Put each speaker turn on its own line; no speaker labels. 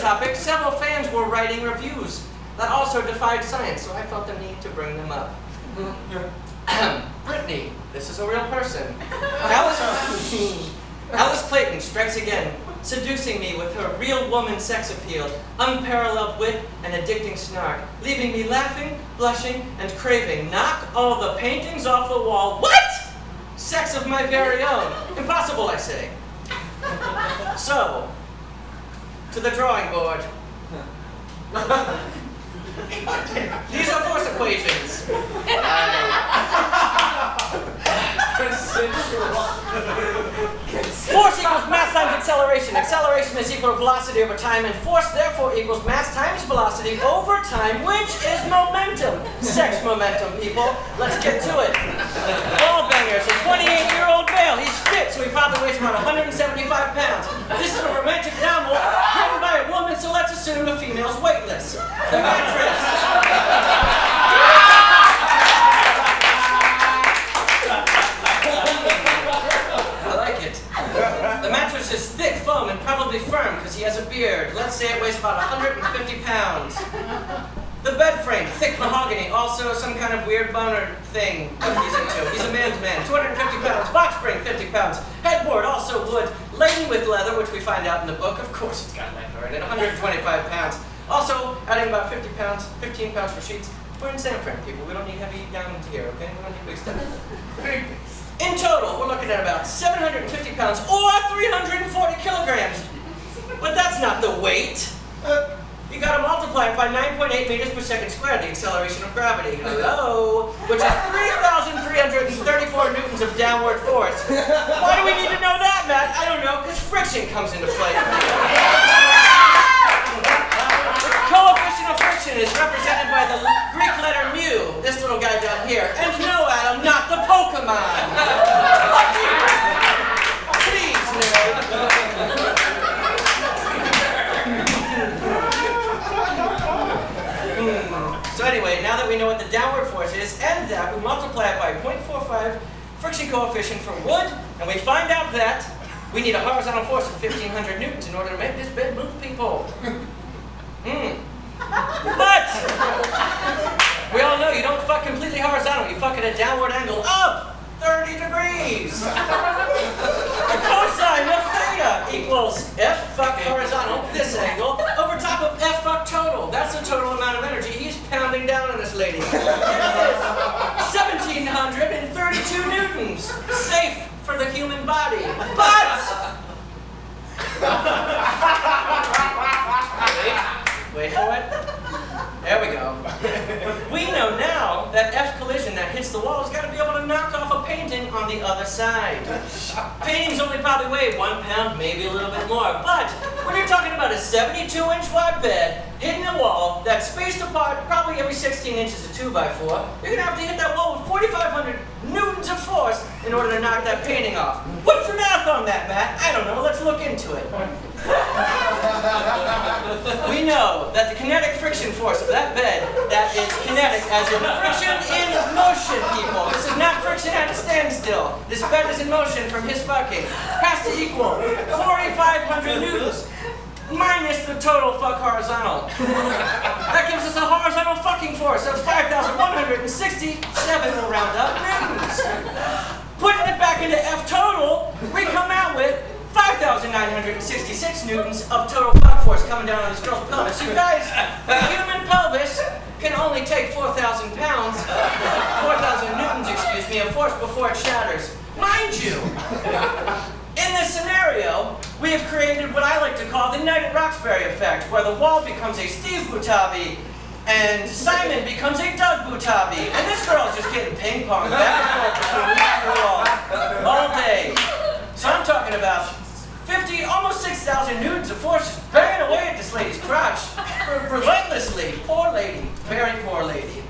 topic, several fans were writing reviews that also defied science, so I felt the need to bring them up. Brittany, this is a real person. Alice Clayton strikes again, seducing me with her real woman sex appeal, unparalleled wit, and addicting snark, leaving me laughing, blushing, and craving. Knock all the paintings off the wall. What? Sex of my very own. Impossible, I say. So, to the drawing board. These are force equations. Force equals mass times acceleration. Acceleration is equal to velocity over time, and force therefore equals mass times velocity over time, which is momentum. Sex momentum, people. Let's get to it. Ballbanger's a 28-year-old male. He's fit, so he probably weighs about 175 pounds. This is a romantic novel written by a woman, so let's assume the female's weightless. The mattress. The mattress is thick foam and probably firm because he has a beard. Let's say it weighs about 150 pounds. The bed frame, thick mahogany, also some kind of weird boner thing that he's into. He's a man's man, 250 pounds. Box spring, 50 pounds. Headboard, also wood, laden with leather, which we find out in the book. Of course it's got leather in it, 125 pounds. Also, adding about 50 pounds, 15 pounds for sheets. We're in San Fran, people. We don't need heavy diamonds here, okay? We don't need big stuff. In total, we're looking at about 750 pounds or 340 kilograms. But that's not the weight. You gotta multiply it by 9.8 meters per second squared, the acceleration of gravity. Hello? Which is 3,334 newtons of downward force. Why do we need to know that, Matt? I don't know, because friction comes into play. The coefficient of friction is represented by the Greek letter mu, this little guy down here. And no, Adam, not the Pokemon. Please, nerd. So anyway, now that we know what the downward force is, and that we multiply it by 0.45 friction coefficient for wood, and we find out that we need a horizontal force of 1,500 newtons in order to make this bed move, people. But we all know you don't fuck completely horizontal, you fuck at a downward angle of 30 degrees. The cosine of theta equals F fuck horizontal, this angle, over top of F fuck total. That's the total amount of energy he's pounding down on this lady. It is 1,732 newtons. Safe for the human body. But wait for it. There we go. We know now that F collision that hits the wall has got to be able to knock off a painting on the other side. Paintings only probably weigh 1 pound, maybe a little bit more. But when you're talking about a 72-inch wide bed hitting a wall that's spaced apart probably every 16 inches of 2x4, you're going to have to hit that wall with 4,500 newtons of force in order to knock that painting off. What's the math on that, Matt? I don't know. Let's look into it. We know that the kinetic friction force of that bed, that is kinetic as in friction in motion, people. This is not friction at a standstill. This bed is in motion from his fucking. Has to equal 4,500 newtons minus the total fuck horizontal. That gives us a horizontal fucking force of 5,167, we'll round up, newtons. Putting it back into F total, we come out with 5,966 newtons of total fuck force coming down on this girl's pelvis. You guys, the human pelvis can only take 4,000 pounds, 4,000 newtons, excuse me, of force before it shatters. Mind you, in this scenario, we have created what I like to call the Knight at Roxbury effect, where the wall becomes a Steve Butabi and Simon becomes a Doug Butabi, and this girl is just getting ping pong back and forth between the wall all day. So I'm talking about 50, almost 6,000 newtons of force just banging away at this lady's crotch relentlessly. Poor lady, very poor lady.